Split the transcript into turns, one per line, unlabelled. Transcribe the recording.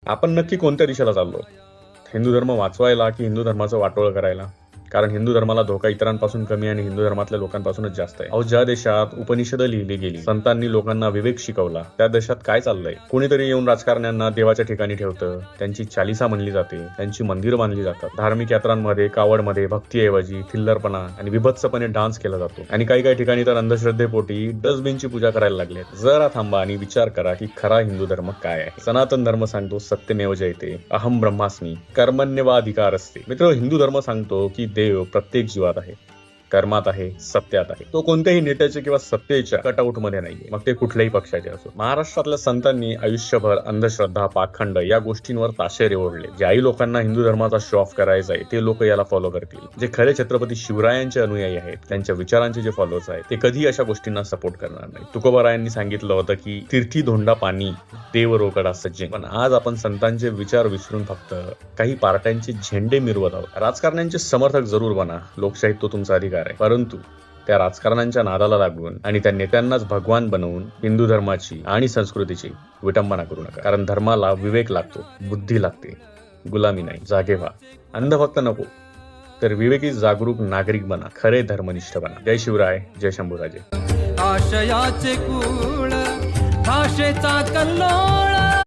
आपण नक्की कोणत्या दिशेला चाललो? हिंदू धर्म वाचवायला की हिंदू धर्माचं वाटोळं करायला? कारण हिंदू धर्माला धोका इतरांपासून कमी आणि हिंदू धर्मातल्या लोकांपासूनच जास्त आहे. अहो, ज्या देशात उपनिषदं लिहिली गेली, संतांनी लोकांना विवेक शिकवला, त्या देशात काय चाललंय? कोणीतरी येऊन राजकारण्यांना देवाच्या ठिकाणी ठेवतं, त्यांची चालिसा म्हणली जाते, त्यांची मंदिरं बांधली जातात, धार्मिक यात्रांमध्ये कावडमध्ये भक्तीऐवजी थिल्लरपणा आणि विभत्सपणे डान्स केला जातो आणि काही ठिकाणी तर अंधश्रद्धेपोटी डस्टबिनची पूजा करायला लागले. जरा थांबा आणि विचार करा की खरा हिंदू धर्म काय आहे. सनातन धर्म सांगतो सत्यमेव जयते, अहम ब्रह्मास्मी, कर्मण्येवाधिकार असते. मित्र, हिंदू धर्म सांगतो की देव प्रत्येक जीवात आहे, कर्मात आहे, सत्यात आहे. तो कोणत्याही नेत्याच्या किंवा सत्तेच्या कटआउट मध्ये नाहीये, मग ते कुठल्याही पक्षाचे असो. महाराष्ट्रातल्या संतांनी आयुष्यभर अंधश्रद्धा, पाखंड या गोष्टींवर ताशेरे ओढले. ज्याही लोकांना हिंदू धर्माचा शो ऑफ करायचा आहे ते लोक याला फॉलो करतील. जे खरे छत्रपती शिवरायांचे अनुयायी आहेत, त्यांच्या विचारांचे जे फॉलोअर्स आहेत, ते कधी अशा गोष्टींना सपोर्ट करणार नाही. तुकोबारायांनी सांगितलं होतं की तीर्थी धोंडा पाणी, देव रोकडा सज्जे. पण आज आपण संतांचे विचार विसरून फक्त काही पार्ट्यांचे झेंडे मिरवत आहोत. राजकारण्यांचे समर्थक जरूर बना, लोकशाहीत तो तुमचा अधिकार आहे, परंतु त्या राजकारण्यांच्या नादाला लागून आणि त्या नेत्यांनाच भगवान बनवून हिंदू धर्माची आणि संस्कृतीची विटंबना करू नका. कारण धर्माला विवेक लागतो, बुद्धी लागते, गुलामी नाही. जागे व्हा, अंधभक्त नको, तर विवेकी जागरूक नागरिक बना, खरे धर्मनिष्ठ बना. जय शिवराय, जय शंभूराजे.
आशयाचे कुळ, भाषेचा कल्लोळ,